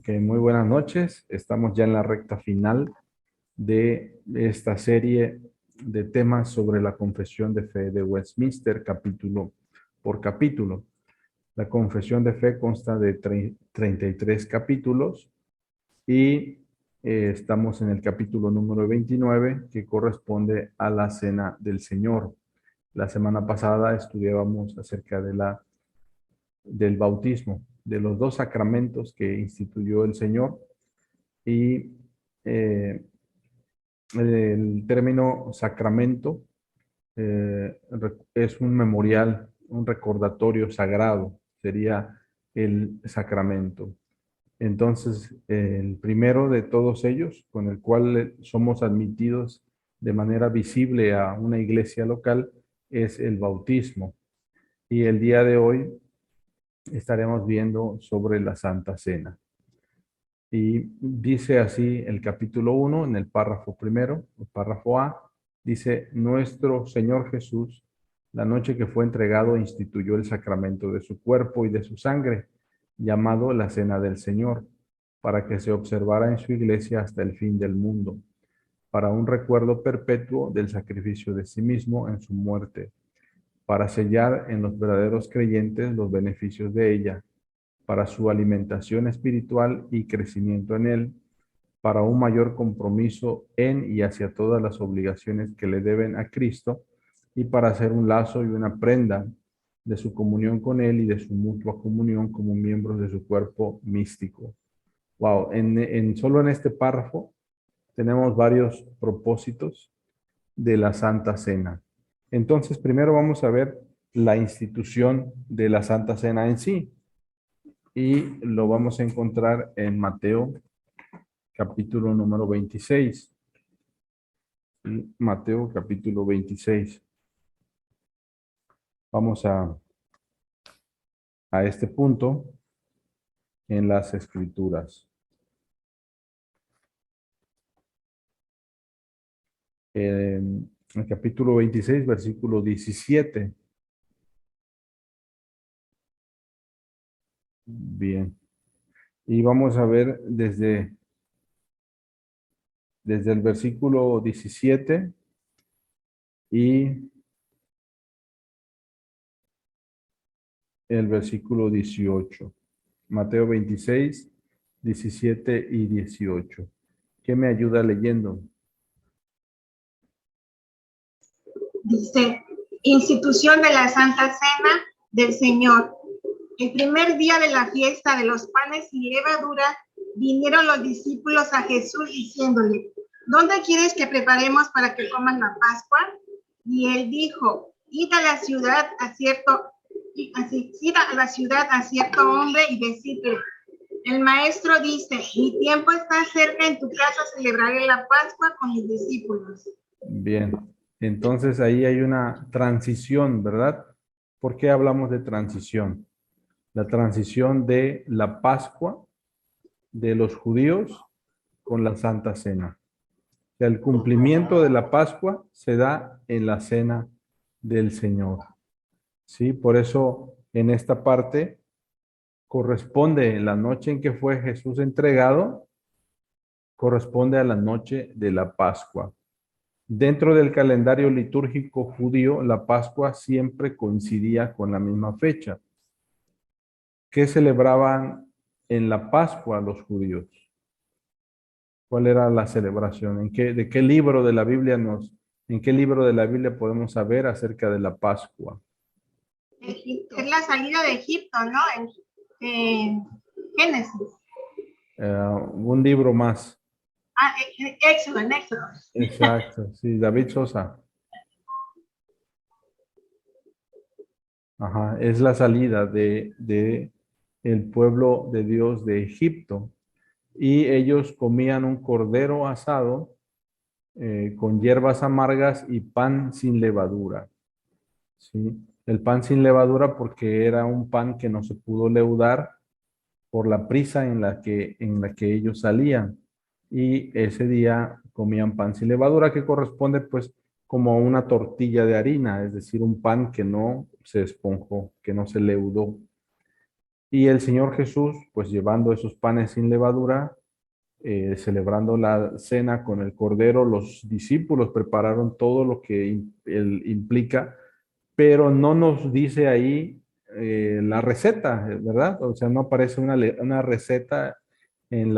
Ok, muy buenas noches. Estamos ya en la recta final de esta serie de temas sobre la confesión de fe de Westminster, capítulo por capítulo. La confesión de fe consta de 33 capítulos y estamos en el capítulo número 29, que corresponde a la Cena del Señor. La semana pasada estudiábamos acerca del bautismo, de los dos sacramentos que instituyó el Señor, y eh, el término sacramento es un memorial, un recordatorio sagrado, sería el sacramento. Entonces, el primero de todos ellos, con el cual somos admitidos de manera visible a una iglesia local, es el bautismo. Y el día de hoy estaremos viendo sobre la Santa Cena. Y dice así el capítulo 1, en el párrafo primero, el párrafo A, dice: Nuestro Señor Jesús, la noche que fue entregado, instituyó el sacramento de su cuerpo y de su sangre, llamado la Cena del Señor, para que se observara en su iglesia hasta el fin del mundo, para un recuerdo perpetuo del sacrificio de sí mismo en su muerte, para sellar en los verdaderos creyentes los beneficios de ella, para su alimentación espiritual y crecimiento en él, para un mayor compromiso en y hacia todas las obligaciones que le deben a Cristo, y para hacer un lazo y una prenda de su comunión con él y de su mutua comunión como miembros de su cuerpo místico. Wow, solo en este párrafo tenemos varios propósitos de la Santa Cena. Entonces, primero vamos a ver la institución de la Santa Cena en sí, y lo vamos a encontrar en Mateo capítulo número 26. Mateo capítulo 26. Vamos a este punto en las Escrituras. El capítulo 26, versículo 17. Bien. Y vamos a ver desde el versículo 17 y el versículo 18. Mateo 26, 17 y 18. ¿Qué me ayuda leyendo? Dice: institución de la Santa Cena del Señor. El primer día de la fiesta de los panes sin levadura, vinieron los discípulos a Jesús diciéndole: ¿dónde quieres que preparemos para que coman la Pascua? Y él dijo: id a la ciudad a cierto hombre y decirle: el maestro dice, mi tiempo está cerca, en tu casa celebraré la Pascua con mis discípulos. Bien, entonces ahí hay una transición, ¿verdad? ¿Por qué hablamos de transición? La transición de la Pascua de los judíos con la Santa Cena. O sea, el cumplimiento de la Pascua se da en la Cena del Señor. ¿Sí? Por eso en esta parte corresponde la noche en que fue Jesús entregado, corresponde a la noche de la Pascua. Dentro del calendario litúrgico judío, la Pascua siempre coincidía con la misma fecha. ¿Qué celebraban en la Pascua los judíos? ¿Cuál era la celebración? ¿De qué libro de la Biblia en qué libro de la Biblia podemos saber acerca de la Pascua? Es la salida de Egipto, ¿no? En Génesis. Un libro más. Éxodo, en Éxodo. Exacto, sí, David Sosa. Ajá, es la salida de el pueblo de Dios de Egipto. Y ellos comían un cordero asado con hierbas amargas y pan sin levadura. ¿Sí? El pan sin levadura porque era un pan que no se pudo leudar por la prisa en la que ellos salían. Y ese día comían pan sin levadura, que corresponde pues como a una tortilla de harina, es decir, un pan que no se esponjó, que no se leudó. Y el Señor Jesús, pues llevando esos panes sin levadura, celebrando la cena con el Cordero, los discípulos prepararon todo lo que implica, pero no nos dice ahí la receta, ¿verdad? O sea, no aparece una receta en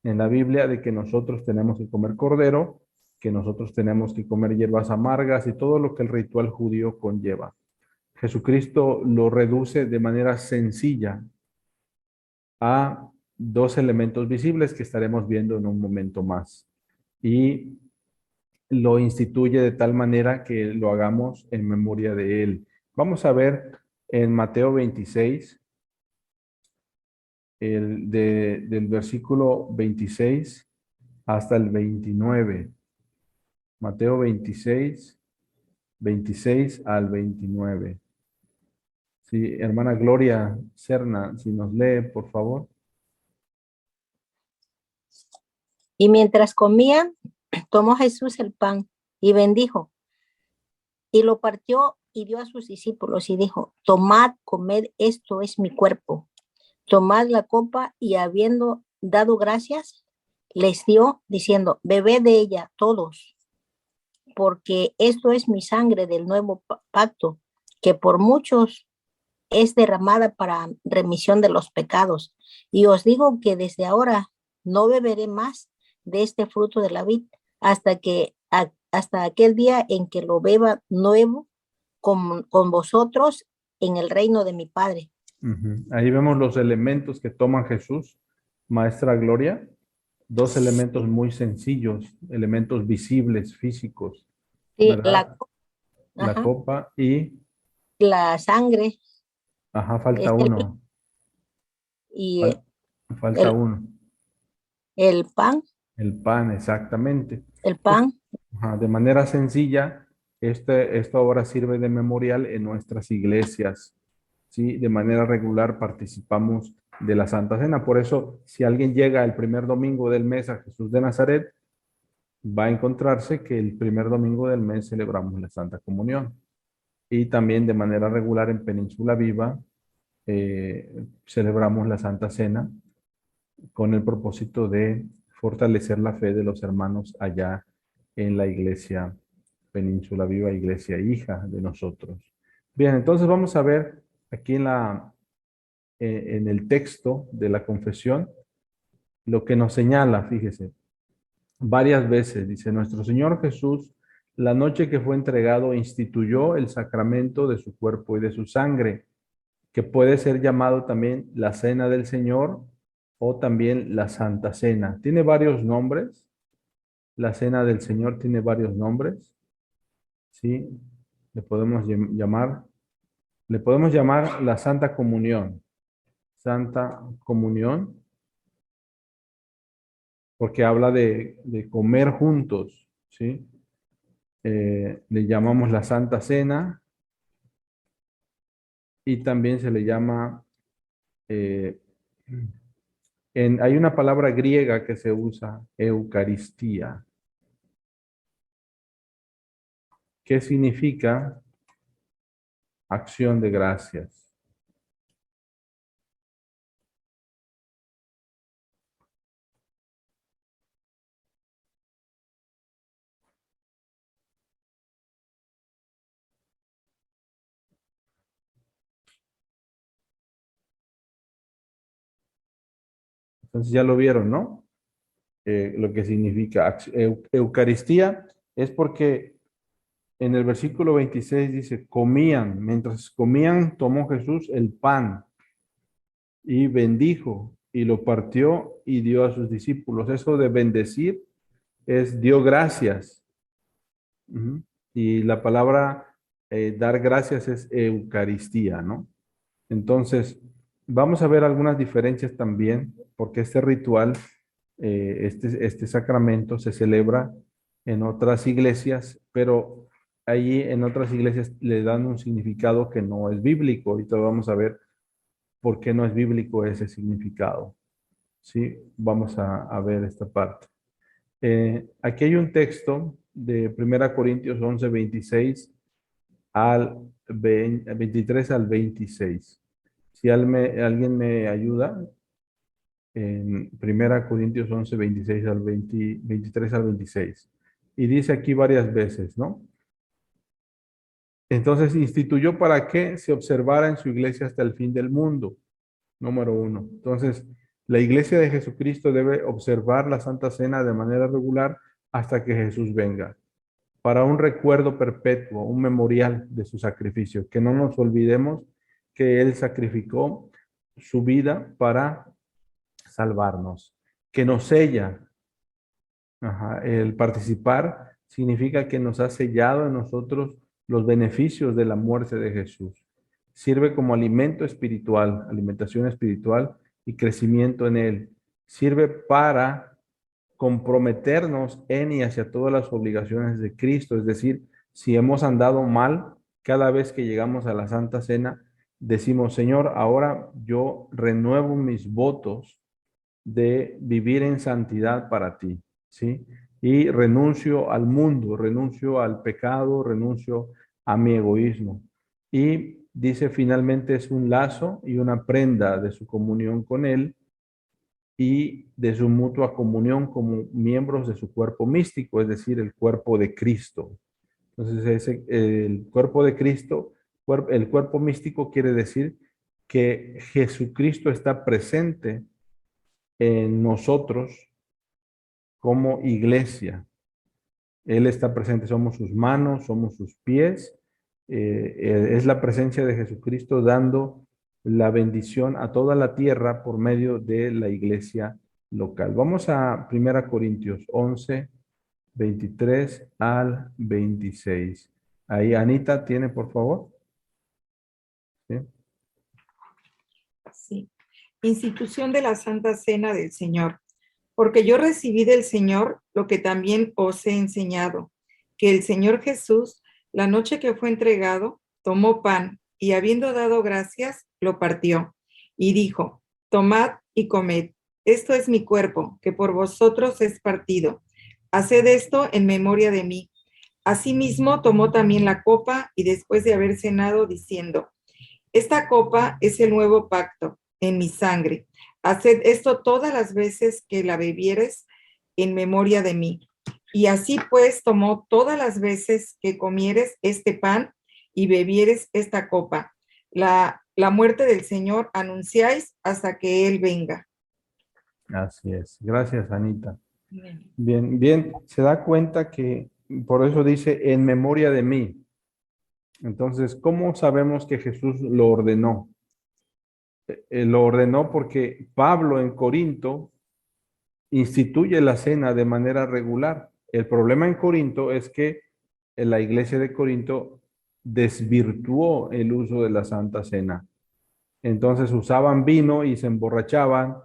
en la Biblia de que nosotros tenemos que comer cordero, que nosotros tenemos que comer hierbas amargas y todo lo que el ritual judío conlleva. Jesucristo lo reduce de manera sencilla a dos elementos visibles que estaremos viendo en un momento más. Y lo instituye de tal manera que lo hagamos en memoria de él. Vamos a ver en Mateo 26, del versículo 26 hasta el 29. Mateo 26, 26 al 29. Sí, hermana Gloria Serna, si nos lee, por favor. Y mientras comían, tomó Jesús el pan y bendijo, y lo partió y dio a sus discípulos y dijo: tomad, comed, esto es mi cuerpo. Tomad la copa, y habiendo dado gracias, les dio, diciendo: bebed de ella todos, porque esto es mi sangre del nuevo pacto, que por muchos es derramada para remisión de los pecados. Y os digo que desde ahora no beberé más de este fruto de la vid hasta aquel día en que lo beba nuevo con vosotros en el reino de mi Padre. Ahí vemos los elementos que toma Jesús, Maestra Gloria, dos elementos muy sencillos, elementos visibles, físicos, Sí, ¿verdad? La copa y... la sangre. Ajá, falta uno. Y Falta uno. el pan. El pan, exactamente. El pan. Ajá, de manera sencilla, esta obra sirve de memorial en nuestras iglesias. ¿Sí? De manera regular participamos de la Santa Cena. Por eso, si alguien llega el primer domingo del mes a Jesús de Nazaret, va a encontrarse que el primer domingo del mes celebramos la Santa Comunión. Y también de manera regular en Península Viva celebramos la Santa Cena con el propósito de fortalecer la fe de los hermanos allá en la iglesia Península Viva, iglesia hija de nosotros. Bien, entonces vamos a ver aquí en el texto de la confesión lo que nos señala, fíjese, varias veces, dice: nuestro Señor Jesús, la noche que fue entregado, instituyó el sacramento de su cuerpo y de su sangre, que puede ser llamado también la Cena del Señor o también la Santa Cena. Tiene varios nombres. La Cena del Señor tiene varios nombres. ¿Sí? Le podemos llamar la Santa Comunión. Santa Comunión, porque habla de comer juntos, ¿sí? Le llamamos la Santa Cena y también se le llama, hay una palabra griega que se usa, Eucaristía. ¿Qué significa? Acción de gracias. Entonces ya lo vieron, ¿no? Lo que significa Eucaristía es porque en el versículo 26 dice: comían, mientras comían tomó Jesús el pan y bendijo y lo partió y dio a sus discípulos. Eso de bendecir es dio gracias. Y la palabra dar gracias es Eucaristía, ¿no? Entonces, vamos a ver algunas diferencias también, porque este ritual, este sacramento se celebra en otras iglesias, pero allí en otras iglesias le dan un significado que no es bíblico. Ahorita vamos a ver por qué no es bíblico ese significado. ¿Sí? Vamos a ver esta parte. Aquí hay un texto de 1 Corintios 11, 26 al 23 al 26. Si alguien me ayuda, en 1 Corintios 11, 26 al 23 al 26. Y dice aquí varias veces, ¿no? Entonces instituyó para que se observara en su iglesia hasta el fin del mundo, número 1. Entonces, la iglesia de Jesucristo debe observar la Santa Cena de manera regular hasta que Jesús venga, para un recuerdo perpetuo, un memorial de su sacrificio, que no nos olvidemos que Él sacrificó su vida para salvarnos, que nos sella. El participar significa que nos ha sellado en nosotros los beneficios de la muerte de Jesús. Sirve como alimento espiritual, alimentación espiritual y crecimiento en Él. Sirve para comprometernos en y hacia todas las obligaciones de Cristo. Es decir, si hemos andado mal, cada vez que llegamos a la Santa Cena, decimos, Señor, ahora yo renuevo mis votos de vivir en santidad para ti, ¿sí? Y renuncio al mundo, renuncio al pecado, renuncio a mi egoísmo. Y dice finalmente es un lazo y una prenda de su comunión con Él y de su mutua comunión como miembros de su cuerpo místico, es decir, el cuerpo de Cristo. Entonces, el cuerpo de Cristo, el cuerpo místico quiere decir que Jesucristo está presente en nosotros como iglesia. Él está presente, somos sus manos, somos sus pies. Es la presencia de Jesucristo dando la bendición a toda la tierra por medio de la iglesia local. Vamos a 1 Corintios 11, 23 al 26. Ahí Anita tiene, por favor. ¿Sí? Sí. Institución de la Santa Cena del Señor. Porque yo recibí del Señor lo que también os he enseñado, que el Señor Jesús, la noche que fue entregado, tomó pan y habiendo dado gracias, lo partió y dijo, tomad y comed, esto es mi cuerpo, que por vosotros es partido. Haced esto en memoria de mí. Asimismo tomó también la copa y después de haber cenado, diciendo, esta copa es el nuevo pacto en mi sangre. Haced esto todas las veces que la bebieres en memoria de mí. Y así pues tomó todas las veces que comieres este pan y bebieres esta copa. La muerte del Señor anunciáis hasta que Él venga. Así es. Gracias, Anita. Bien, bien. Se da cuenta que por eso dice en memoria de mí. Entonces, ¿cómo sabemos que Jesús lo ordenó? Lo ordenó porque Pablo en Corinto instituye la cena de manera regular. El problema en Corinto es que en la iglesia de Corinto desvirtuó el uso de la Santa Cena. Entonces usaban vino y se emborrachaban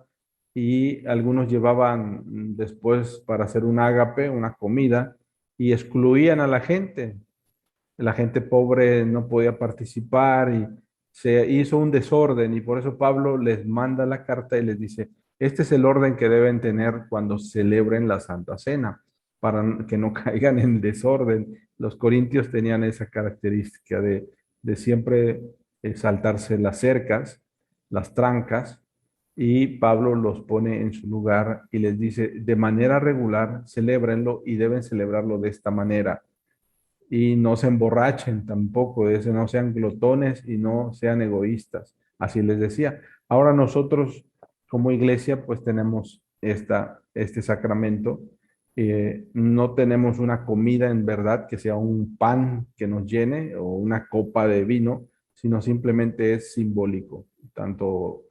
y algunos llevaban después para hacer un ágape, una comida, y excluían a la gente. La gente pobre no podía participar y se hizo un desorden y por eso Pablo les manda la carta y les dice, este es el orden que deben tener cuando celebren la Santa Cena, para que no caigan en desorden. Los corintios tenían esa característica de siempre saltarse las cercas, las trancas, y Pablo los pone en su lugar y les dice, de manera regular, celébrenlo y deben celebrarlo de esta manera y no se emborrachen tampoco, no sean glotones y no sean egoístas. Así les decía. Ahora nosotros como iglesia pues tenemos este sacramento. No tenemos una comida en verdad que sea un pan que nos llene o una copa de vino, sino simplemente es simbólico. Tanto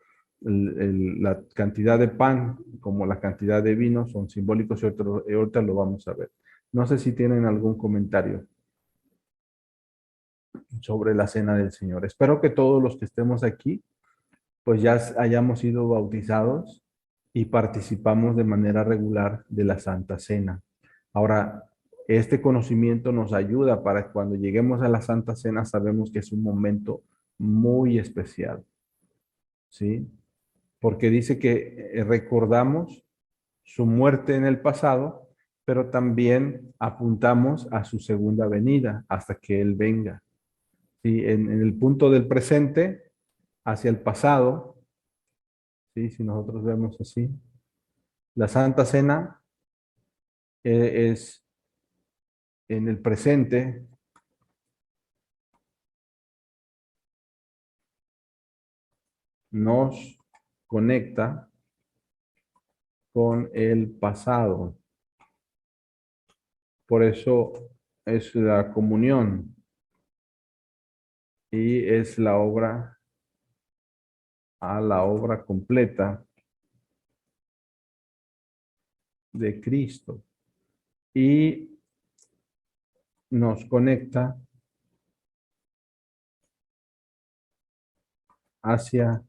la cantidad de pan como la cantidad de vino son simbólicos y ahorita lo vamos a ver. No sé si tienen algún comentario sobre la cena del Señor. Espero que todos los que estemos aquí, pues ya hayamos sido bautizados y participamos de manera regular de la Santa Cena. Ahora, este conocimiento nos ayuda para que cuando lleguemos a la Santa Cena sabemos que es un momento muy especial, ¿sí? Porque dice que recordamos su muerte en el pasado, pero también apuntamos a su segunda venida hasta que Él venga. ¿Sí? En el punto del presente hacia el pasado, ¿sí? Si nosotros vemos así, la Santa Cena es en el presente, nos conecta con el pasado. Por eso es la comunión y es la obra completa de Cristo y nos conecta hacia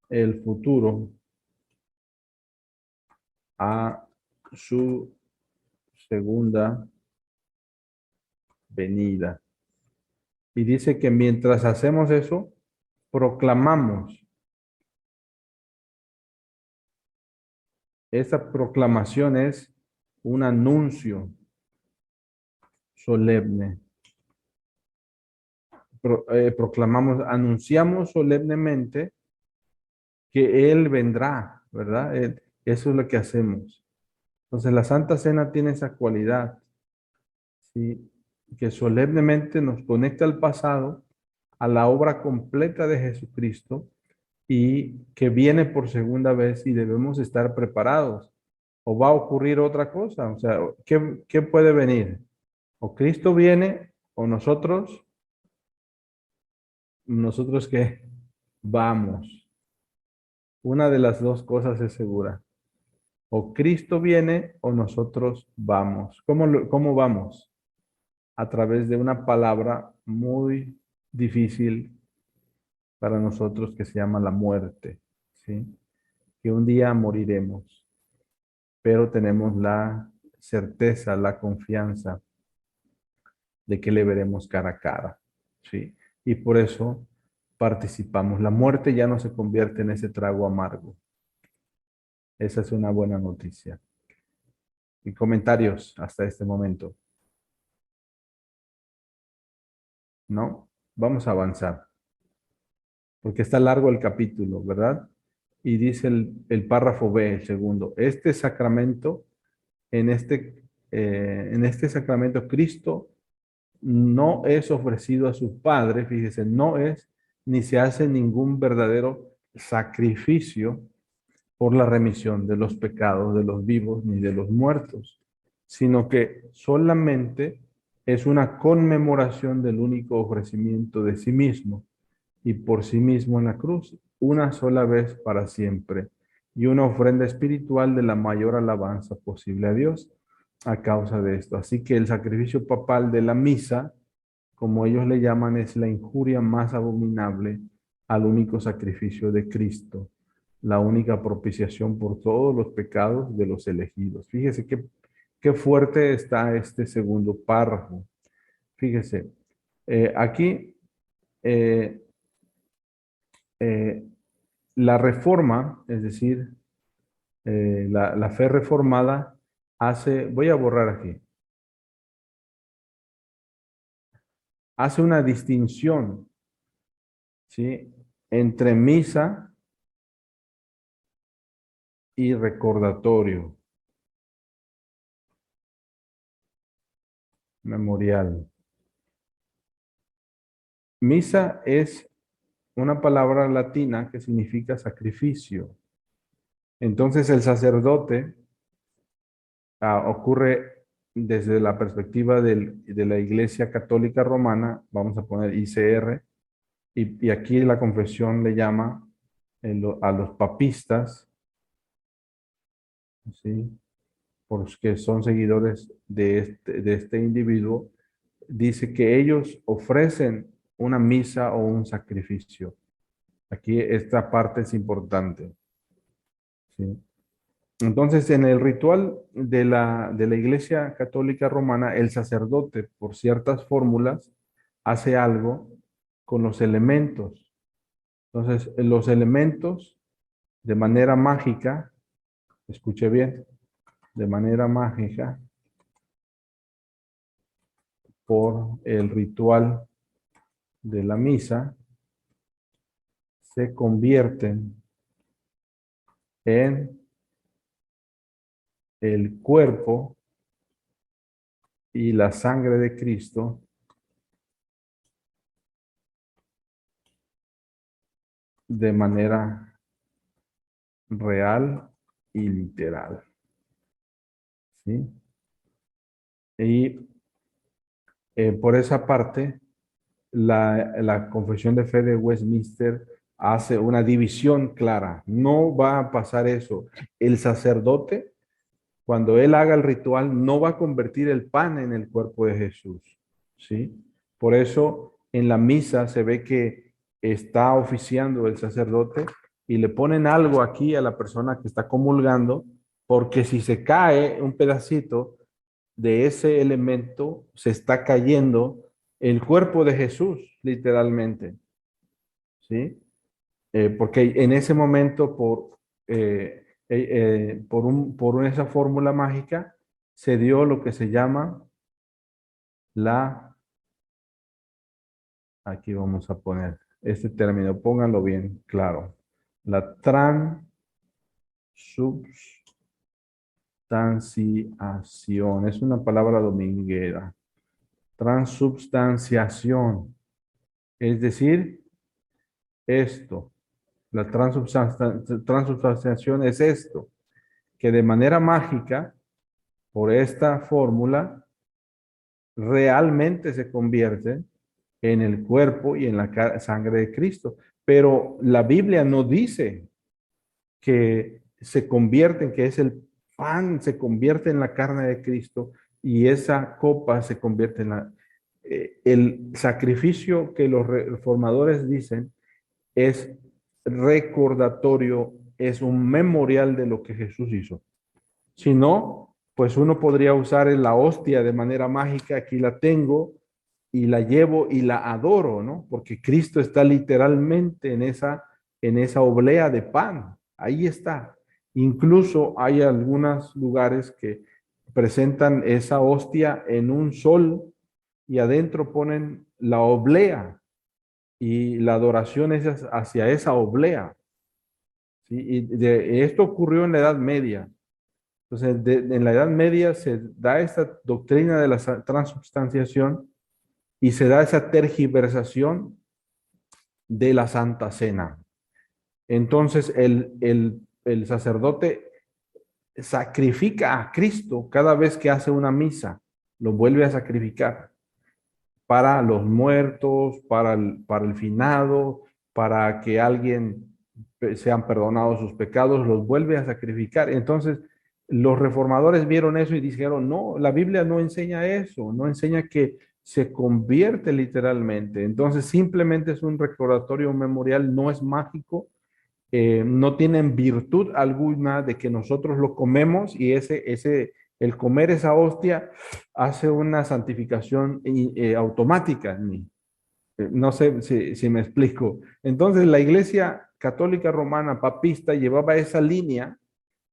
el futuro, a su segunda venida. Y dice que mientras hacemos eso, proclamamos. Esa proclamación es un anuncio solemne. Proclamamos, anunciamos solemnemente que Él vendrá, ¿verdad? Eso es lo que hacemos. Entonces la Santa Cena tiene esa cualidad, ¿sí? Que solemnemente nos conecta al pasado, a la obra completa de Jesucristo y que viene por segunda vez y debemos estar preparados. ¿O va a ocurrir otra cosa? O sea, ¿qué puede venir? O Cristo viene o nosotros que vamos. Una de las dos cosas es segura. O Cristo viene o nosotros vamos. ¿Cómo vamos? A través de una palabra muy difícil para nosotros que se llama la muerte, ¿sí? Que un día moriremos, pero tenemos la certeza, la confianza de que le veremos cara a cara, ¿sí? Y por eso participamos. La muerte ya no se convierte en ese trago amargo. Esa es una buena noticia. Y comentarios hasta este momento. ¿No? Vamos a avanzar, porque está largo el capítulo, ¿verdad? Y dice el párrafo B, el segundo, este sacramento, en este sacramento Cristo no es ofrecido a su Padre, fíjese, no es, ni se hace ningún verdadero sacrificio por la remisión de los pecados de los vivos ni de los muertos, sino que solamente es una conmemoración del único ofrecimiento de sí mismo y por sí mismo en la cruz, una sola vez para siempre, y una ofrenda espiritual de la mayor alabanza posible a Dios a causa de esto. Así que el sacrificio papal de la misa, como ellos le llaman, es la injuria más abominable al único sacrificio de Cristo, la única propiciación por todos los pecados de los elegidos. Fíjese qué fuerte está este segundo párrafo. Fíjese, aquí eh, eh, la reforma, es decir, la fe reformada voy a borrar aquí, hace una distinción, ¿sí? Entre misa y recordatorio memorial. Misa es una palabra latina que significa sacrificio. Entonces el sacerdote ocurre desde la perspectiva de la Iglesia Católica Romana, vamos a poner ICR, y aquí la confesión le llama a los papistas, ¿sí? Porque son seguidores de este individuo, dice que ellos ofrecen una misa o un sacrificio. Aquí esta parte es importante, ¿sí? Entonces, en el ritual de la Iglesia Católica Romana, el sacerdote, por ciertas fórmulas, hace algo con los elementos. Entonces, los elementos, de manera mágica, escuche bien, de manera mágica, por el ritual de la misa se convierten en el cuerpo y la sangre de Cristo de manera real y literal. ¿Sí? Y por esa parte, la Confesión de Fe de Westminster hace una división clara. No va a pasar eso. El sacerdote, cuando él haga el ritual, no va a convertir el pan en el cuerpo de Jesús. ¿Sí? Por eso en la misa se ve que está oficiando el sacerdote y le ponen algo aquí a la persona que está comulgando, porque si se cae un pedacito de ese elemento, se está cayendo el cuerpo de Jesús, literalmente. ¿Sí? Porque en ese momento, por esa fórmula mágica, se dio lo que se llama aquí vamos a poner este término, pónganlo bien claro, la transubstanciación, es una palabra dominguera, transubstanciación, es decir, esto, la transubstanciación es esto, que de manera mágica, por esta fórmula, realmente se convierte en el cuerpo y en la sangre de Cristo. Pero la Biblia no dice que se convierten, que es el pan, se convierte en la carne de Cristo y esa copa se convierte en el sacrificio que los reformadores dicen es recordatorio, es un memorial de lo que Jesús hizo. Si no, pues uno podría usar la hostia de manera mágica, aquí la tengo y la llevo y la adoro, ¿no? Porque Cristo está literalmente en esa oblea de pan, ahí está. Incluso hay algunos lugares que presentan esa hostia en un sol y adentro ponen la oblea y la adoración es hacia esa oblea. ¿Sí? Y esto ocurrió en la Edad Media. Entonces, en la Edad Media se da esta doctrina de la transubstanciación y se da esa tergiversación de la Santa Cena. Entonces, el sacerdote sacrifica a Cristo cada vez que hace una misa, lo vuelve a sacrificar para los muertos, para el finado, para que alguien sean perdonados sus pecados, los vuelve a sacrificar. Entonces, los reformadores vieron eso y dijeron, no, la Biblia no enseña eso, no enseña que se convierte literalmente. Entonces, simplemente es un recordatorio, un memorial, no es mágico, no tienen virtud alguna de que nosotros lo comemos y el comer esa hostia hace una santificación automática en mí. No sé si me explico. Entonces la Iglesia Católica Romana Papista llevaba esa línea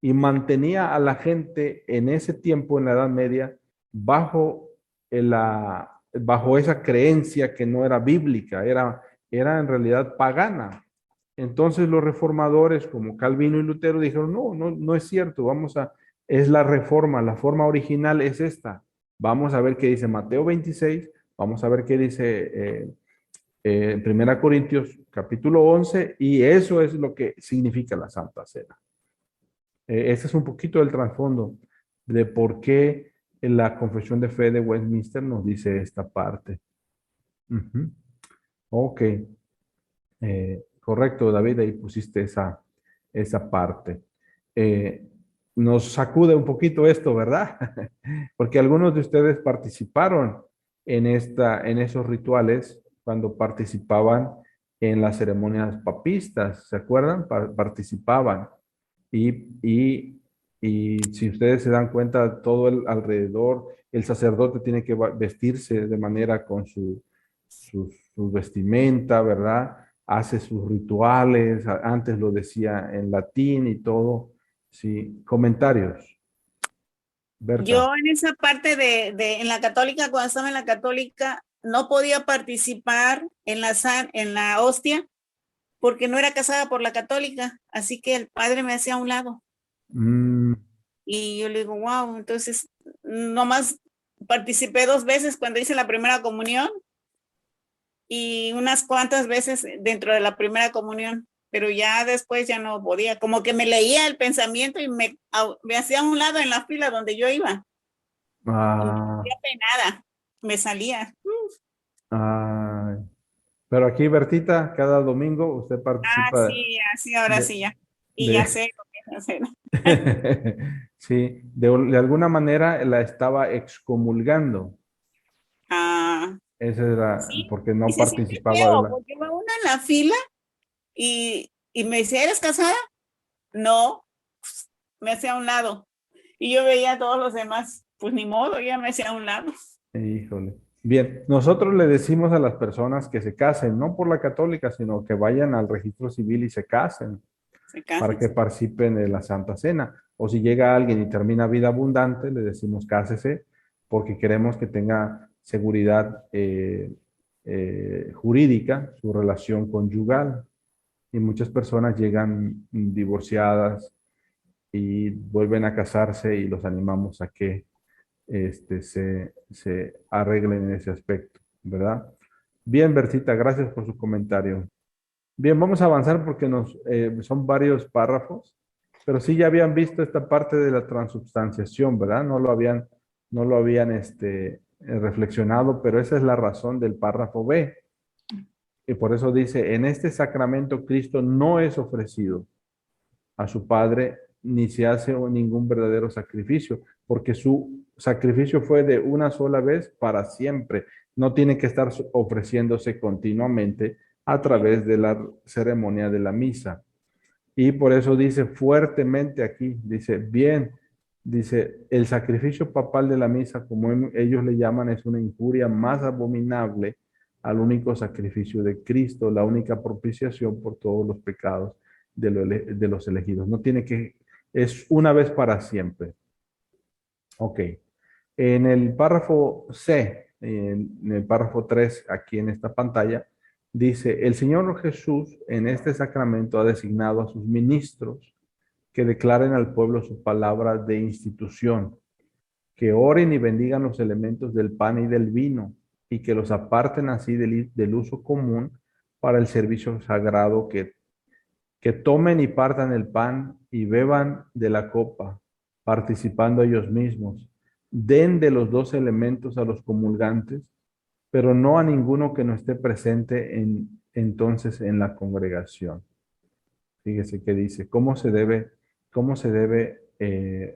y mantenía a la gente en ese tiempo, en la Edad Media, bajo esa creencia que no era bíblica, era en realidad pagana. Entonces los reformadores como Calvino y Lutero dijeron, no es cierto, es la reforma, la forma original es esta. Vamos a ver qué dice Mateo 26, vamos a ver qué dice en 1 Corintios capítulo 11, y eso es lo que significa la Santa Cena. Este es un poquito el trasfondo de por qué la Confesión de Fe de Westminster nos dice esta parte. Ok. Correcto, David, ahí pusiste esa parte. Nos sacude un poquito esto, ¿verdad? Porque algunos de ustedes participaron en esos rituales cuando participaban en las ceremonias papistas, ¿se acuerdan? Participaban. Y si ustedes se dan cuenta, todo alrededor, el sacerdote tiene que vestirse de manera con su vestimenta, ¿verdad? Hace sus rituales, antes lo decía en latín y todo. Sí, comentarios. Berta. Yo en esa parte en la católica, cuando estaba en la católica, no podía participar en la hostia porque no era casada por la católica, así que el padre me hacía a un lado. Mm, Y yo le digo, wow, entonces nomás participé 2 veces cuando hice la primera comunión y unas cuantas veces dentro de la primera comunión, pero ya después ya no podía, como que me leía el pensamiento y me hacía a un lado en la fila donde yo iba. Y me ah, sentía penada, me salía. ah. Pero aquí, Bertita, cada domingo usted Ah, participa sí, así, ahora de, sí ya. Y ya de- sé lo que es hacer. sí, de alguna manera la estaba excomulgando. Ah, Esa era sí, porque y no se siente participaba de feo, la... porque va uno en la fila y me dice, ¿eres casada? No, me hacía a un lado. Y yo veía a todos los demás, pues ni modo, ya me hacía a un lado. Híjole. Bien, nosotros le decimos a las personas que se casen, no por la católica, sino que vayan al registro civil y se casen Se para casan. que participen de la Santa Cena. O si llega alguien y termina vida abundante, le decimos cásese porque queremos que tenga seguridad jurídica su relación conyugal. Y muchas personas llegan divorciadas y vuelven a casarse y los animamos a que se arreglen en ese aspecto, ¿verdad? Bien, Bertita, gracias por su comentario. Bien, vamos a avanzar porque son varios párrafos, pero sí ya habían visto esta parte de la transubstanciación, ¿verdad? No lo habían reflexionado, pero esa es la razón del párrafo B. Y por eso dice, en este sacramento Cristo no es ofrecido a su Padre ni se hace ningún verdadero sacrificio, porque su sacrificio fue de una sola vez para siempre. No tiene que estar ofreciéndose continuamente a través de la ceremonia de la misa. Y por eso dice fuertemente aquí, dice, bien, dice, el sacrificio papal de la misa, como ellos le llaman, es una injuria más abominable al único sacrificio de Cristo, la única propiciación por todos los pecados de los elegidos. No tiene que, es una vez para siempre. Ok. En el párrafo C, en el párrafo 3, aquí en esta pantalla, dice, el Señor Jesús en este sacramento ha designado a sus ministros que declaren al pueblo su palabra de institución, que oren y bendigan los elementos del pan y del vino, y que los aparten así del uso común para el servicio sagrado, que tomen y partan el pan y beban de la copa, participando ellos mismos. Den de los 2 elementos a los comulgantes, pero no a ninguno que no esté presente entonces en la congregación. Fíjese que dice, ¿cómo se debe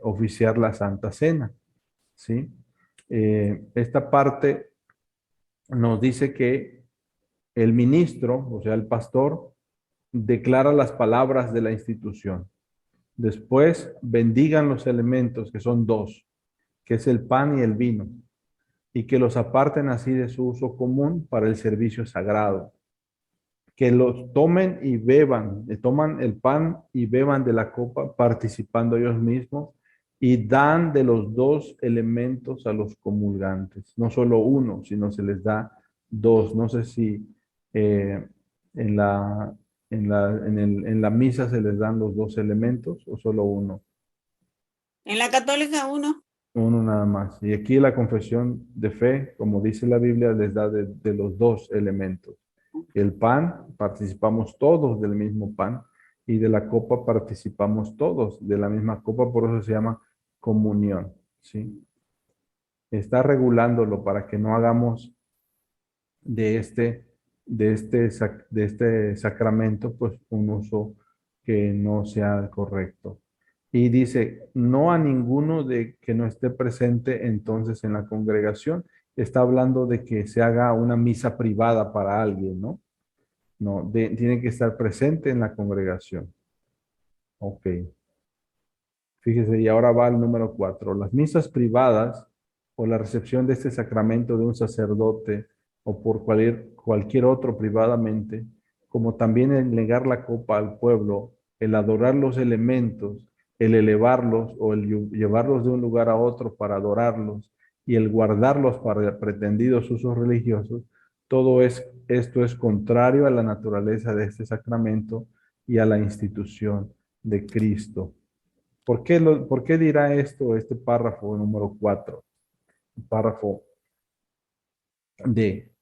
oficiar la Santa Cena? ¿Sí? Esta parte nos dice que el ministro, o sea, el pastor, declara las palabras de la institución. Después bendigan los elementos, que son 2, que es el pan y el vino, y que los aparten así de su uso común para el servicio sagrado. Que los tomen y beban, toman el pan y beban de la copa, participando ellos mismos, y dan de los 2 elementos a los comulgantes. No solo uno, sino se les da 2. No sé si eh, en la misa se les dan los 2 elementos o solo uno. En la católica uno. Uno nada más. Y aquí la confesión de fe, como dice la Biblia, les da de los 2 elementos. El pan, participamos todos del mismo pan, y de la copa participamos todos de la misma copa, por eso se llama comunión, ¿sí? Está regulándolo para que no hagamos de este sacramento, pues un uso que no sea correcto. Y dice, no a ninguno de que no esté presente entonces en la congregación. Está hablando de que se haga una misa privada para alguien, ¿no? No, tiene que estar presente en la congregación. Ok. Fíjese, y ahora va el número 4. Las misas privadas o la recepción de este sacramento de un sacerdote o por cualquier otro privadamente, como también el negar la copa al pueblo, el adorar los elementos, el elevarlos o el llevarlos de un lugar a otro para adorarlos, y el guardarlos para pretendidos usos religiosos, esto es contrario a la naturaleza de este sacramento y a la institución de Cristo. ¿Por qué dirá esto este párrafo número 4? Párrafo D.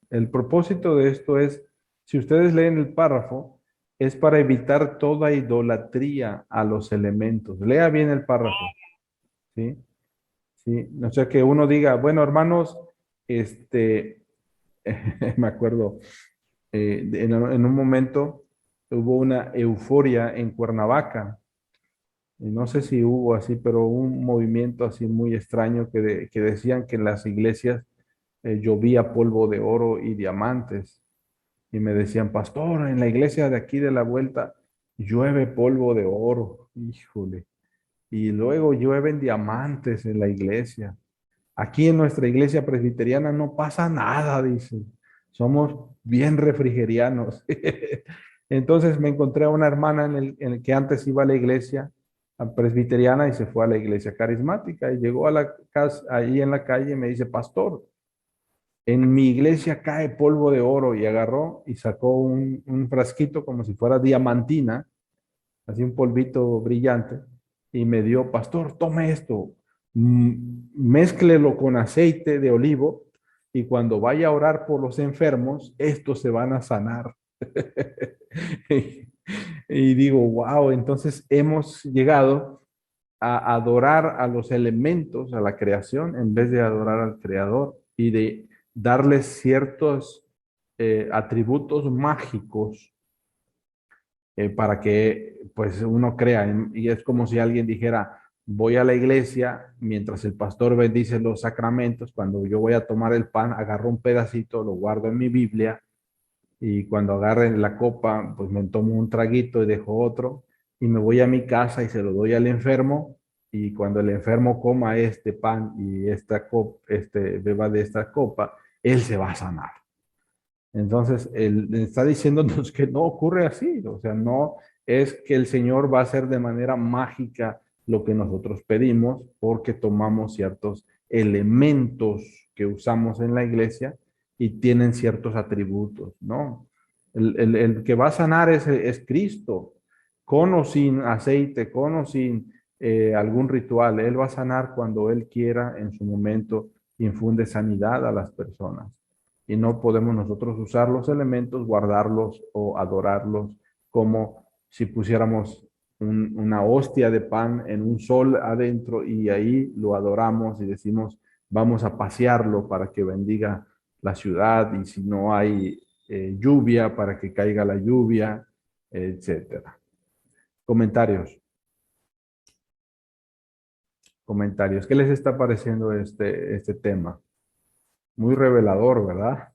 El propósito de esto es, si ustedes leen el párrafo, es para evitar toda idolatría a los elementos. Lea bien el párrafo, ¿sí? Sí, o sea que uno diga, bueno, hermanos, me acuerdo, en un momento hubo una euforia en Cuernavaca. Y no sé si hubo así, pero un movimiento así muy extraño que decían que en las iglesias llovía polvo de oro y diamantes. Y me decían, pastor, en la iglesia de aquí de la vuelta llueve polvo de oro. Híjole. Y luego llueven diamantes en la iglesia. Aquí en nuestra iglesia presbiteriana no pasa nada, dicen. Somos bien refrigerianos. Entonces me encontré a una hermana en el que antes iba a la iglesia presbiteriana y se fue a la iglesia carismática y llegó a la casa ahí en la calle y me dice, pastor, en mi iglesia cae polvo de oro, y agarró y sacó un frasquito como si fuera diamantina, así un polvito brillante, y me dio, pastor, tome esto, mézclelo con aceite de olivo, y cuando vaya a orar por los enfermos, estos se van a sanar. Y digo, wow, entonces hemos llegado a adorar a los elementos, a la creación, en vez de adorar al creador y de darles ciertos atributos mágicos para que pues uno crea. Y es como si alguien dijera, voy a la iglesia mientras el pastor bendice los sacramentos, cuando yo voy a tomar el pan, agarro un pedacito, lo guardo en mi Biblia, y cuando agarre la copa, pues me tomo un traguito y dejo otro, y me voy a mi casa y se lo doy al enfermo, y cuando el enfermo coma este pan y esta copa, beba de esta copa, él se va a sanar. Entonces, él está diciéndonos que no ocurre así, o sea, no es que el Señor va a hacer de manera mágica lo que nosotros pedimos porque tomamos ciertos elementos que usamos en la iglesia y tienen ciertos atributos, ¿no? El que va a sanar es Cristo, con o sin aceite, con o sin algún ritual. Él va a sanar cuando Él quiera, en su momento, infunde sanidad a las personas. Y no podemos nosotros usar los elementos, guardarlos o adorarlos como si pusiéramos una hostia de pan en un sol adentro y ahí lo adoramos y decimos, vamos a pasearlo para que bendiga la ciudad, y si no hay lluvia, para que caiga la lluvia, etcétera. Comentarios. Comentarios. ¿Qué les está pareciendo este tema? Muy revelador, ¿verdad?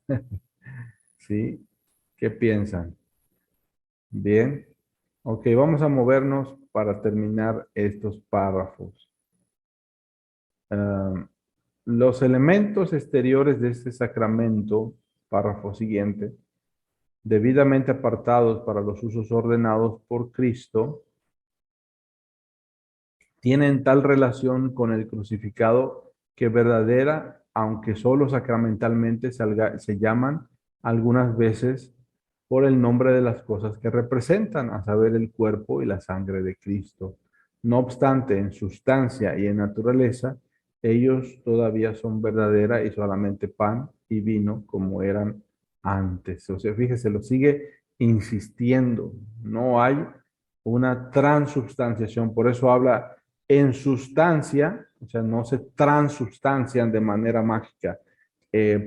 ¿Sí? ¿Qué piensan? Bien. Ok, vamos a movernos para terminar estos párrafos. Los elementos exteriores de este sacramento, párrafo siguiente, debidamente apartados para los usos ordenados por Cristo, tienen tal relación con el crucificado que verdadera, aunque solo sacramentalmente se llaman algunas veces por el nombre de las cosas que representan, a saber, el cuerpo y la sangre de Cristo. No obstante, en sustancia y en naturaleza, ellos todavía son verdadera y solamente pan y vino como eran antes. O sea, fíjese, lo sigue insistiendo. No hay una transubstanciación. Por eso habla en sustancia, o sea, no se transubstancian de manera mágica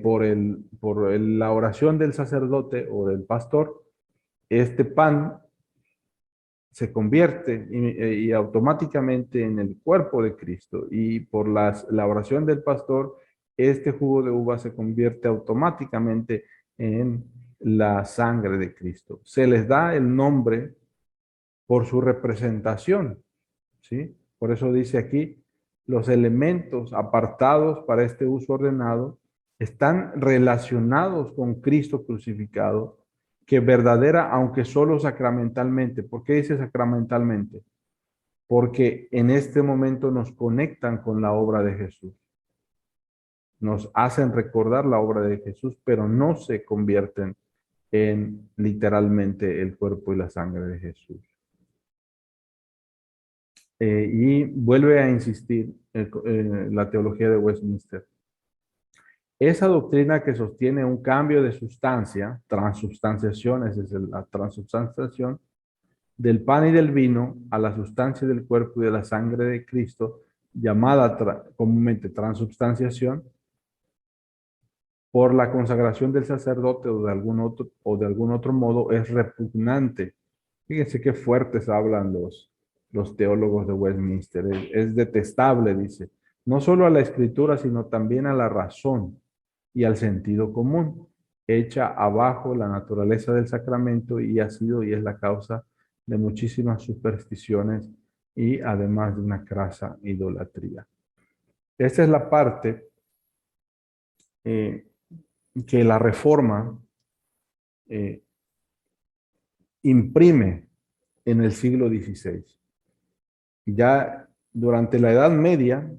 por la oración del sacerdote o del pastor. Este pan se convierte y automáticamente en el cuerpo de Cristo, y por la oración del pastor, este jugo de uva se convierte automáticamente en la sangre de Cristo. Se les da el nombre por su representación, ¿sí? Por eso dice aquí, los elementos apartados para este uso ordenado están relacionados con Cristo crucificado, que verdadera, aunque solo sacramentalmente. ¿Por qué dice sacramentalmente? Porque en este momento nos conectan con la obra de Jesús. nos hacen recordar la obra de Jesús, pero no se convierten en literalmente el cuerpo y la sangre de Jesús. Y vuelve a insistir la teología de Westminster. Esa doctrina que sostiene un cambio de sustancia, transubstanciación, esa es la transubstanciación, del pan y del vino a la sustancia del cuerpo y de la sangre de Cristo, llamada comúnmente transubstanciación, por la consagración del sacerdote o de algún otro modo, es repugnante. Fíjense qué fuertes hablan los teólogos de Westminster. Es detestable, dice, no solo a la escritura, sino también a la razón y al sentido común. Echa abajo la naturaleza del sacramento y ha sido y es la causa de muchísimas supersticiones y además de una crasa idolatría. Esta es la parte que la Reforma imprime en el siglo XVI. Ya durante la Edad Media,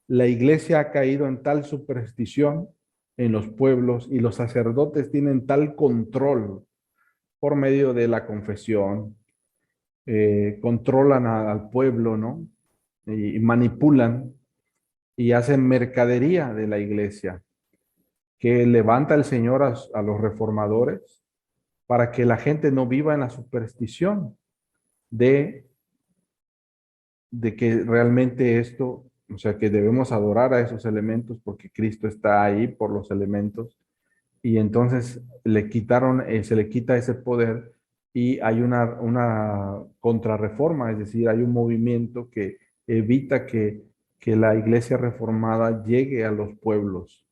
la Iglesia ha caído en tal superstición en los pueblos y los sacerdotes tienen tal control por medio de la confesión, controlan al pueblo, ¿no? Y manipulan y hacen mercadería de la Iglesia, que levanta el Señor a los reformadores para que la gente no viva en la superstición de que realmente esto, o sea, que debemos adorar a esos elementos porque Cristo está ahí por los elementos, y entonces se le quita ese poder y hay una contrarreforma, es decir, hay un movimiento que evita que la iglesia reformada llegue a los pueblos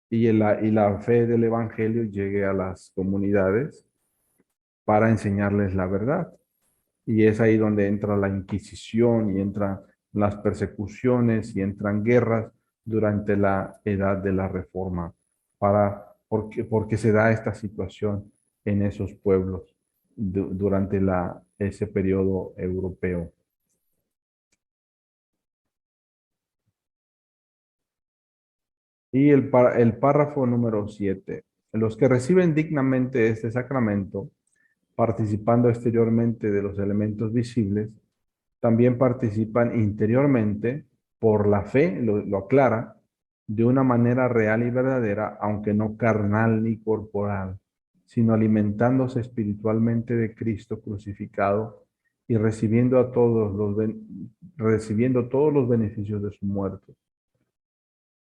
y la fe del evangelio llegue a las comunidades para enseñarles la verdad. Y es ahí donde entra la Inquisición y entran las persecuciones y entran guerras durante la edad de la Reforma, porque se da esta situación en esos pueblos durante ese periodo europeo. Y el párrafo número 7. Los que reciben dignamente este sacramento, participando exteriormente de los elementos visibles, también participan interiormente por la fe, lo aclara, de una manera real y verdadera, aunque no carnal ni corporal, sino alimentándose espiritualmente de Cristo crucificado y recibiendo todos los beneficios de su muerte.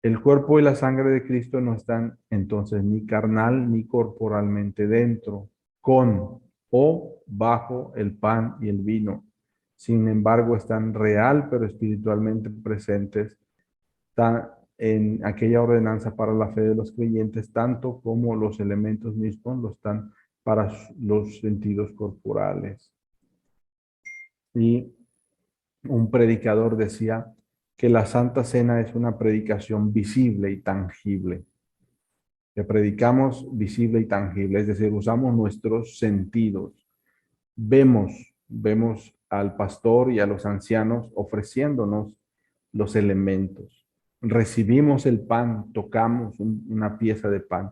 El cuerpo y la sangre de Cristo no están entonces ni carnal ni corporalmente dentro, con o bajo el pan y el vino. Sin embargo, están real pero espiritualmente presentes en aquella ordenanza para la fe de los creyentes, tanto como los elementos mismos lo están para los sentidos corporales. Y un predicador decía que la Santa Cena es una predicación visible y tangible. Que predicamos visible y tangible, es decir, usamos nuestros sentidos. Vemos al pastor y a los ancianos ofreciéndonos los elementos. Recibimos el pan, tocamos una pieza de pan.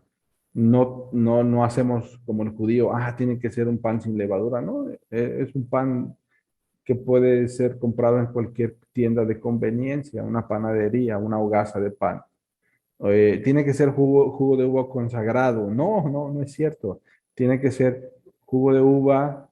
No hacemos como el judío, tiene que ser un pan sin levadura. No, es un pan que puede ser comprado en cualquier tienda de conveniencia, una panadería, una hogaza de pan. Tiene que ser jugo de uva consagrado. No es cierto. Tiene que ser jugo de uva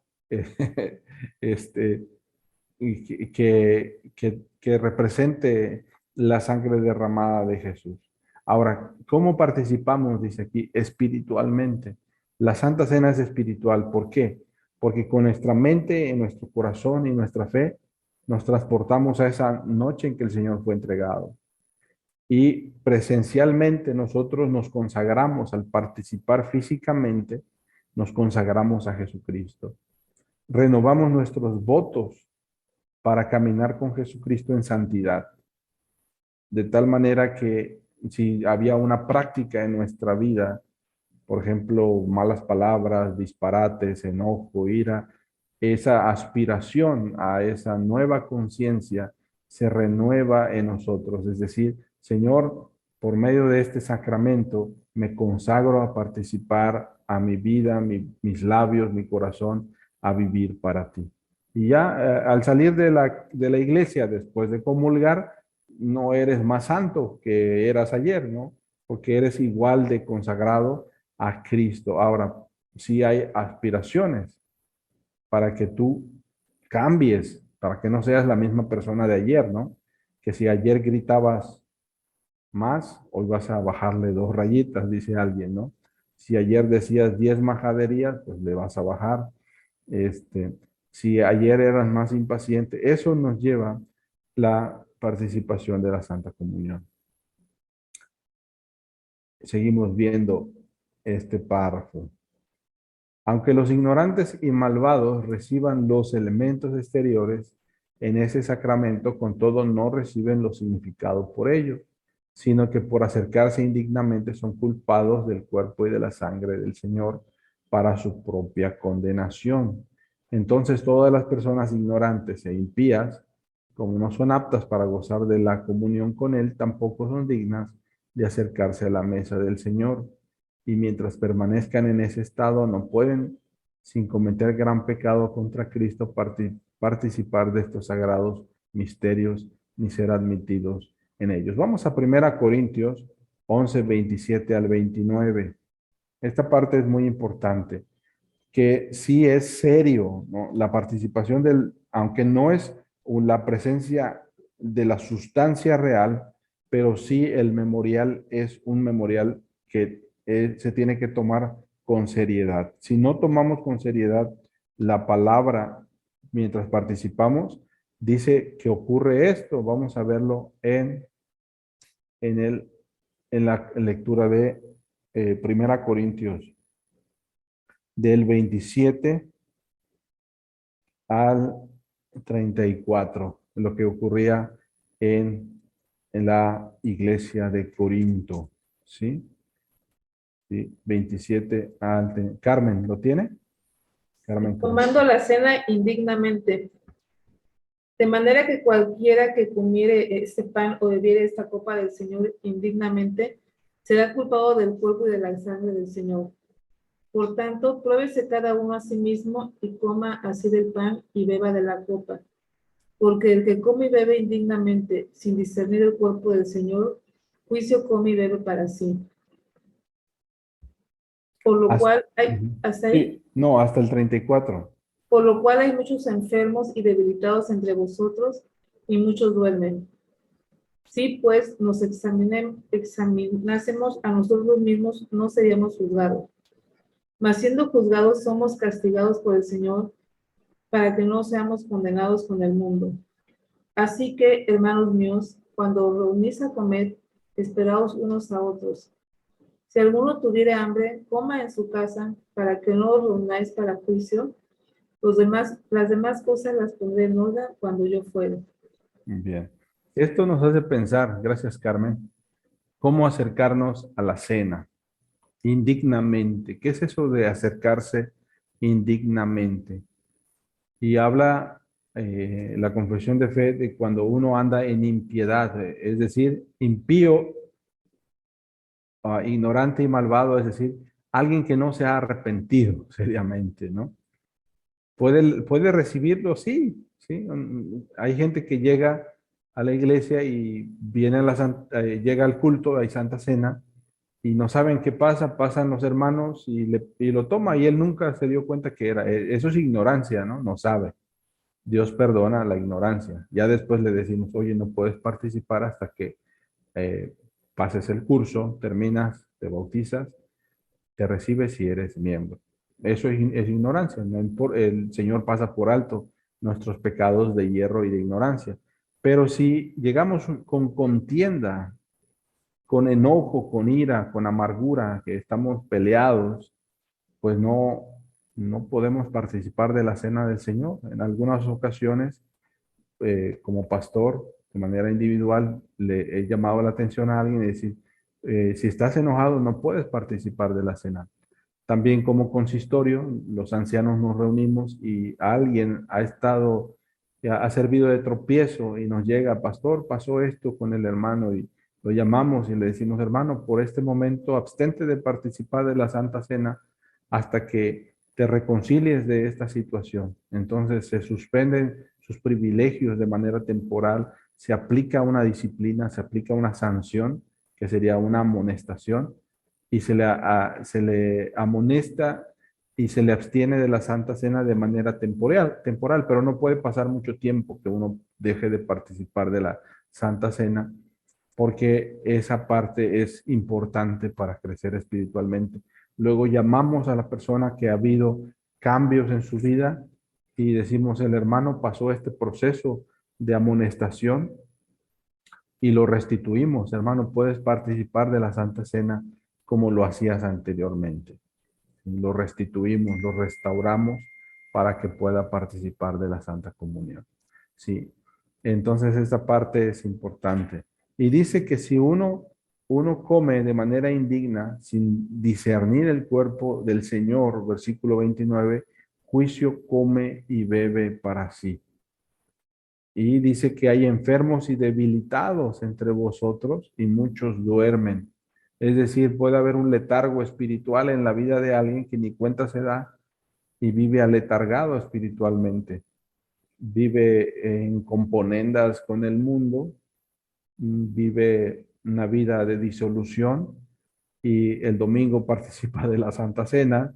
que represente la sangre derramada de Jesús. Ahora, ¿cómo participamos? Dice aquí, espiritualmente. La Santa Cena es espiritual. ¿Por qué? Porque con nuestra mente, en nuestro corazón y nuestra fe, nos transportamos a esa noche en que el Señor fue entregado. Y presencialmente nosotros nos consagramos, al participar físicamente, nos consagramos a Jesucristo. Renovamos nuestros votos para caminar con Jesucristo en santidad. De tal manera que si había una práctica en nuestra vida, por ejemplo, malas palabras, disparates, enojo, ira, esa aspiración a esa nueva conciencia se renueva en nosotros. Es decir, Señor, por medio de este sacramento me consagro a participar a mi vida, mis labios, mi corazón, a vivir para ti. Y ya al salir de la iglesia, después de comulgar, no eres más santo que eras ayer, ¿no? Porque eres igual de consagrado a Cristo. Ahora, sí hay aspiraciones para que tú cambies, para que no seas la misma persona de ayer, ¿no? Que si ayer gritabas más, hoy vas a bajarle 2 rayitas, dice alguien, ¿no? Si ayer decías 10 majaderías, pues le vas a bajar. Si ayer eras más impaciente, eso nos lleva la participación de la Santa Comunión. Seguimos viendo este párrafo. Aunque los ignorantes y malvados reciban los elementos exteriores en ese sacramento, con todo no reciben los significados por ello, sino que por acercarse indignamente son culpados del cuerpo y de la sangre del Señor para su propia condenación. Entonces todas las personas ignorantes e impías, como no son aptas para gozar de la comunión con Él, tampoco son dignas de acercarse a la mesa del Señor. Y mientras permanezcan en ese estado, no pueden, sin cometer gran pecado contra Cristo, participar de estos sagrados misterios ni ser admitidos en ellos. Vamos a 1 Corintios 11, 27 al 29. Esta parte es muy importante, que sí es serio, ¿no? La participación aunque no es la presencia de la sustancia real, pero sí el memorial es un memorial que se tiene que tomar con seriedad. Si no tomamos con seriedad la palabra mientras participamos, dice que ocurre esto. Vamos a verlo en la lectura de 1 Corintios, del 27 al 34, lo que ocurría en la iglesia de Corinto, ¿sí? Sí, 27 al... Carmen, ¿lo tiene? Carmen. Tomando la cena indignamente, de manera que cualquiera que comiere este pan o bebiere esta copa del Señor indignamente, será culpado del cuerpo y de la sangre del Señor. Por tanto, pruébese cada uno a sí mismo y coma así del pan y beba de la copa. Porque el que come y bebe indignamente, sin discernir el cuerpo del Señor, juicio come y bebe para sí. Por lo cual hay, ¿hasta ahí? Sí, no, hasta el 34. Por lo cual hay muchos enfermos y debilitados entre vosotros, y muchos duermen. Si pues nos examinásemos a nosotros mismos, no seríamos juzgados. Mas siendo juzgados, somos castigados por el Señor, para que no seamos condenados con el mundo. Así que, hermanos míos, cuando os reunís a comer, esperaos unos a otros. Si alguno tuviere hambre, coma en su casa, para que no os reunáis para juicio. Las demás cosas las pondré en orden cuando yo fuere. Bien. Esto nos hace pensar, gracias Carmen, cómo acercarnos a la cena indignamente. ¿Qué es eso de acercarse indignamente? Y habla la confesión de fe de cuando uno anda en impiedad, es decir, impío, ignorante y malvado, es decir, alguien que no se ha arrepentido seriamente, ¿no? ¿Puede recibirlo? Sí, sí. Hay gente que llega a la iglesia y viene llega al culto, hay Santa Cena, y no saben qué pasa, pasan los hermanos y lo toma, y él nunca se dio cuenta que era. Eso es ignorancia, ¿no? No sabe. Dios perdona la ignorancia. Ya después le decimos, oye, no puedes participar hasta que pases el curso, terminas, te bautizas, te recibes y eres miembro. Eso es ignorancia. El Señor pasa por alto nuestros pecados de hierro y de ignorancia. Pero si llegamos con contienda, con enojo, con ira, con amargura, que estamos peleados, pues no podemos participar de la cena del Señor. En algunas ocasiones, como pastor, de manera individual, le he llamado la atención a alguien y decir, si estás enojado, no puedes participar de la cena. También como consistorio, los ancianos nos reunimos y alguien ha servido de tropiezo y nos llega, pastor, pasó esto con el hermano y Lo llamamos y le decimos, hermano, por este momento abstente de participar de la Santa Cena hasta que te reconcilies de esta situación. Entonces se suspenden sus privilegios de manera temporal, se aplica una disciplina, se aplica una sanción, que sería una amonestación, y se le amonesta y se le abstiene de la Santa Cena de manera temporal, pero no puede pasar mucho tiempo que uno deje de participar de la Santa Cena, porque esa parte es importante para crecer espiritualmente. Luego llamamos a la persona que ha habido cambios en su vida y decimos, el hermano pasó este proceso de amonestación y lo restituimos. Hermano, puedes participar de la Santa Cena como lo hacías anteriormente. Lo restituimos, lo restauramos para que pueda participar de la Santa Comunión. Sí, entonces esa parte es importante. Y dice que si uno come de manera indigna, sin discernir el cuerpo del Señor, versículo 29, juicio come y bebe para sí. Y dice que hay enfermos y debilitados entre vosotros y muchos duermen. Es decir, puede haber un letargo espiritual en la vida de alguien que ni cuenta se da y vive aletargado espiritualmente. Vive en componendas con el mundo, vive una vida de disolución y el domingo participa de la Santa Cena,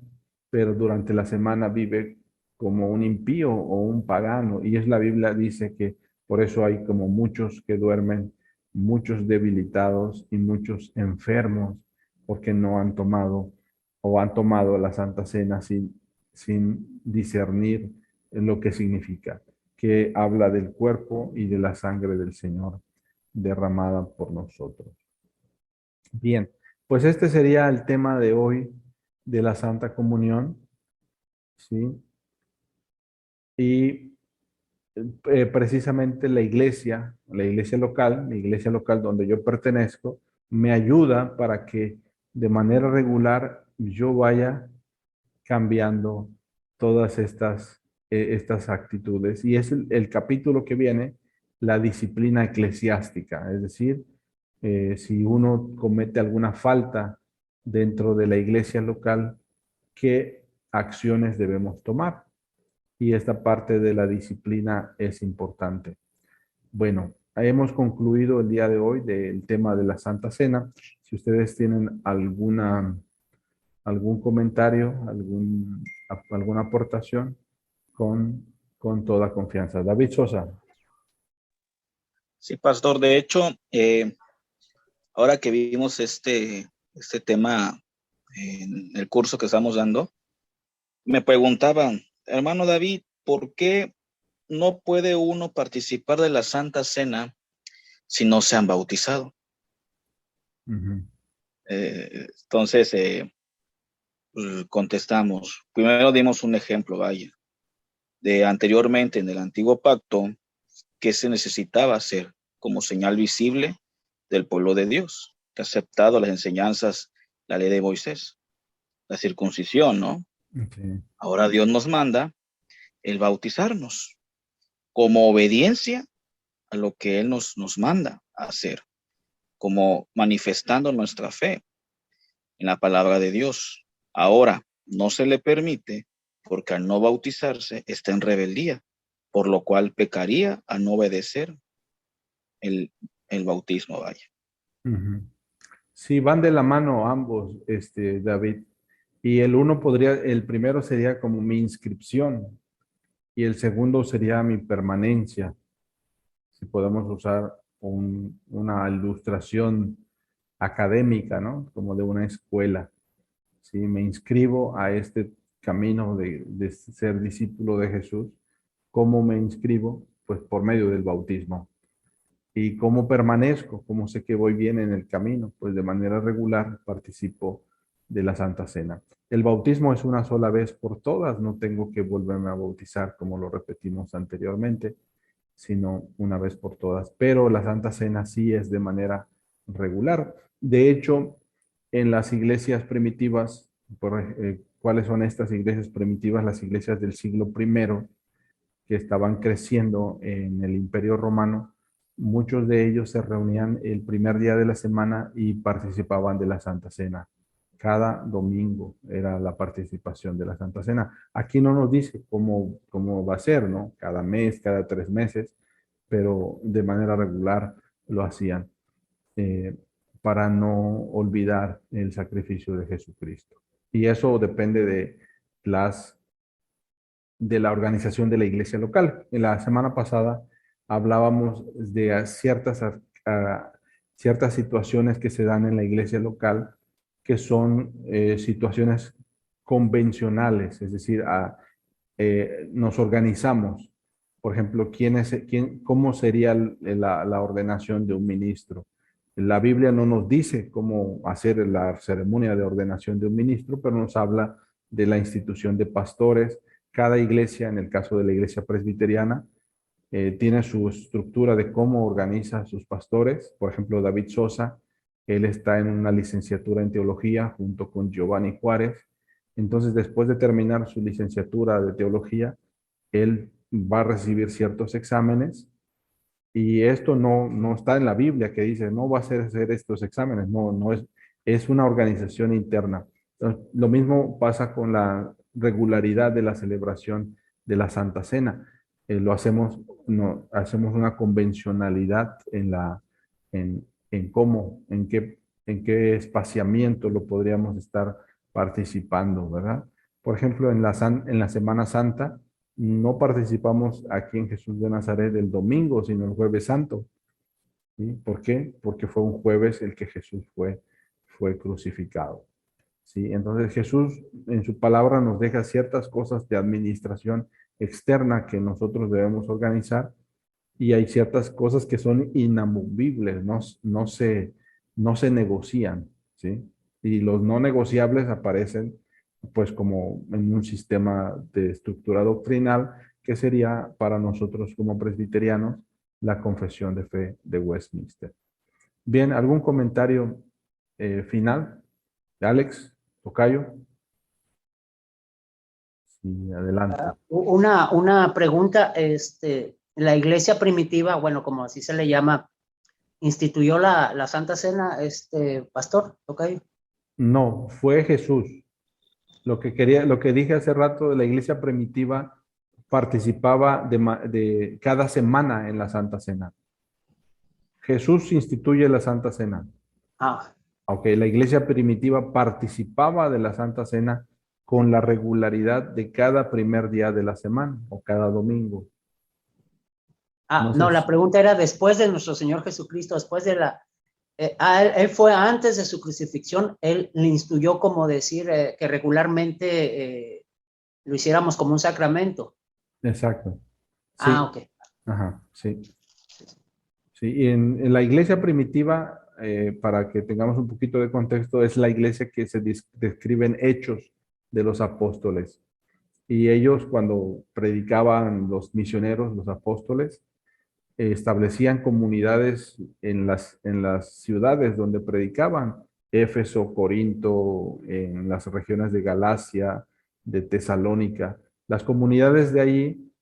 pero durante la semana vive como un impío o un pagano. Y es la Biblia dice que por eso hay como muchos que duermen, muchos debilitados y muchos enfermos porque no han tomado o han tomado la Santa Cena sin discernir lo que significa, que habla del cuerpo y de la sangre del Señor derramada por nosotros. Bien, pues este sería el tema de hoy de la Santa Comunión, ¿sí? Y precisamente la iglesia local donde yo pertenezco, me ayuda para que de manera regular yo vaya cambiando todas estas actitudes. Y es el capítulo que viene, la disciplina eclesiástica, es decir, si uno comete alguna falta dentro de la iglesia local, ¿qué acciones debemos tomar? Y esta parte de la disciplina es importante. Bueno, hemos concluido el día de hoy del tema de la Santa Cena. Si ustedes tienen algún comentario, alguna aportación, con toda confianza. David Sosa. Sí, pastor, de hecho, ahora que vimos este tema en el curso que estamos dando, me preguntaban, hermano David, ¿por qué no puede uno participar de la Santa Cena si no se han bautizado? Uh-huh. Entonces, contestamos. Primero dimos un ejemplo, vaya, de anteriormente en el antiguo pacto, ¿qué se necesitaba hacer como señal visible del pueblo de Dios, que ha aceptado las enseñanzas, la ley de Moisés? La circuncisión, ¿no? Okay. Ahora Dios nos manda el bautizarnos como obediencia a lo que Él nos manda a hacer, como manifestando nuestra fe en la palabra de Dios. Ahora no se le permite porque al no bautizarse está en rebeldía, por lo cual pecaría a no obedecer el bautismo, vaya. Uh-huh. Sí, van de la mano ambos, David. Y el primero sería como mi inscripción y el segundo sería mi permanencia. Si podemos usar una ilustración académica, ¿no? Como de una escuela. Si me inscribo a este camino de ser discípulo de Jesús, ¿cómo me inscribo? Pues por medio del bautismo. ¿Y cómo permanezco? ¿Cómo sé que voy bien en el camino? Pues de manera regular participo de la Santa Cena. El bautismo es una sola vez por todas, no tengo que volverme a bautizar como lo repetimos anteriormente, sino una vez por todas. Pero la Santa Cena sí es de manera regular. De hecho, en las iglesias primitivas, ¿cuáles son estas iglesias primitivas? Las iglesias del siglo I, que estaban creciendo en el Imperio Romano, muchos de ellos se reunían el primer día de la semana y participaban de la Santa Cena. Cada domingo era la participación de la Santa Cena. Aquí no nos dice cómo va a ser, ¿no? Cada mes, cada 3 meses, pero de manera regular lo hacían para no olvidar el sacrificio de Jesucristo. Y eso depende de la organización de la iglesia local. En la semana pasada hablábamos de ciertas situaciones que se dan en la iglesia local, que son situaciones convencionales, es decir, nos organizamos. Por ejemplo, ¿cómo sería la ordenación de un ministro? La Biblia no nos dice cómo hacer la ceremonia de ordenación de un ministro, pero nos habla de la institución de pastores. Cada iglesia, en el caso de la iglesia presbiteriana, tiene su estructura de cómo organiza a sus pastores. Por ejemplo, David Sosa, él está en una licenciatura en teología junto con Giovanni Juárez. Entonces, después de terminar su licenciatura de teología, él va a recibir ciertos exámenes y esto no está en la Biblia que dice, no va a hacer estos exámenes, no es una organización interna. Entonces, lo mismo pasa con la regularidad de la celebración de la Santa Cena. Hacemos una convencionalidad en qué espaciamiento lo podríamos estar participando, ¿verdad? Por ejemplo, en la Semana Santa, no participamos aquí en Jesús de Nazaret el domingo, sino el Jueves Santo. ¿Sí? ¿Por qué? Porque fue un jueves el que Jesús fue crucificado. ¿Sí? Entonces Jesús en su palabra nos deja ciertas cosas de administración externa que nosotros debemos organizar y hay ciertas cosas que son inamovibles, no se negocian. ¿Sí? Y los no negociables aparecen pues como en un sistema de estructura doctrinal que sería para nosotros como presbiterianos la confesión de fe de Westminster. Bien, ¿algún comentario final? Alex, Tocayo. Sí, adelante. Una pregunta, la iglesia primitiva, bueno, como así se le llama, ¿instituyó la Santa Cena, pastor, Tocayo? No, fue Jesús. Lo que dije hace rato de la iglesia primitiva participaba de cada semana en la Santa Cena. Jesús instituye la Santa Cena. Aunque la iglesia primitiva participaba de la Santa Cena con la regularidad de cada primer día de la semana o cada domingo. La pregunta era después de nuestro Señor Jesucristo, después de él fue antes de su crucifixión, él le instruyó como decir que regularmente lo hiciéramos como un sacramento. Exacto. Sí. Ok. Ajá, sí. Sí, y en la iglesia primitiva, para que tengamos un poquito de contexto, es la iglesia que se describen hechos de los apóstoles. Y ellos cuando predicaban los misioneros, los apóstoles, establecían comunidades en las ciudades donde predicaban, Éfeso, Corinto, en las regiones de Galacia, de Tesalónica. Las comunidades de allí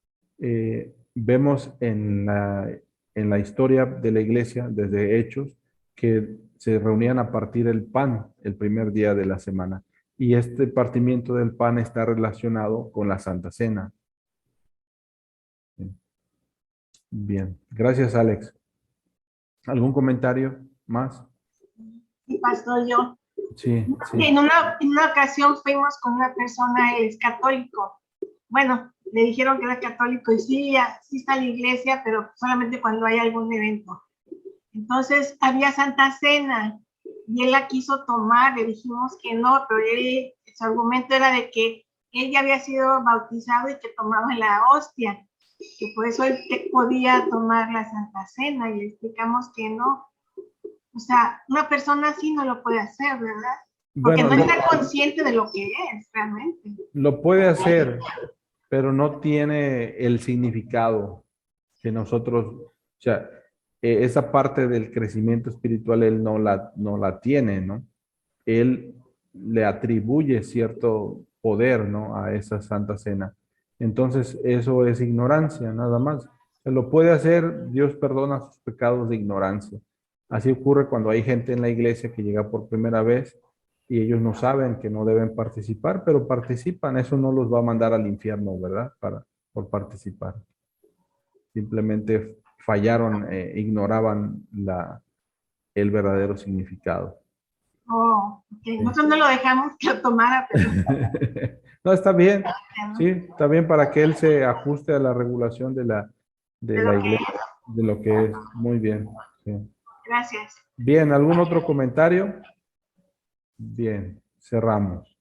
vemos en la historia de la iglesia, desde Hechos, que se reunían a partir el pan el primer día de la semana. Y este partimiento del pan está relacionado con la Santa Cena. Bien, gracias Alex. ¿Algún comentario más? Sí, pastor, yo. Sí. En una ocasión fuimos con una persona, él es católico. Bueno, le dijeron que era católico y sí está en la iglesia, pero solamente cuando hay algún evento. Entonces había Santa Cena y él la quiso tomar, le dijimos que no, pero su argumento era de que él ya había sido bautizado y que tomaba la hostia, que por eso él podía tomar la Santa Cena, y le explicamos que no. O sea, una persona así no lo puede hacer, ¿verdad? Porque no está consciente de lo que es realmente. Lo puede hacer, pero no tiene el significado que nosotros, o sea, esa parte del crecimiento espiritual él no la tiene, ¿no? Él le atribuye cierto poder, ¿no? A esa Santa Cena. Entonces, eso es ignorancia, nada más. O Se lo puede hacer, Dios perdona sus pecados de ignorancia. Así ocurre cuando hay gente en la iglesia que llega por primera vez y ellos no saben que no deben participar, pero participan. Eso no los va a mandar al infierno, ¿verdad? Por participar. Simplemente fallaron, ignoraban el verdadero significado. Oh, ok. Nosotros no lo dejamos que lo tomara, pero No, está bien. Sí, está bien para que él se ajuste a la regulación de la iglesia, de lo que es. Muy bien. Sí. gracias. Bien, ¿algún otro comentario? Bien, cerramos.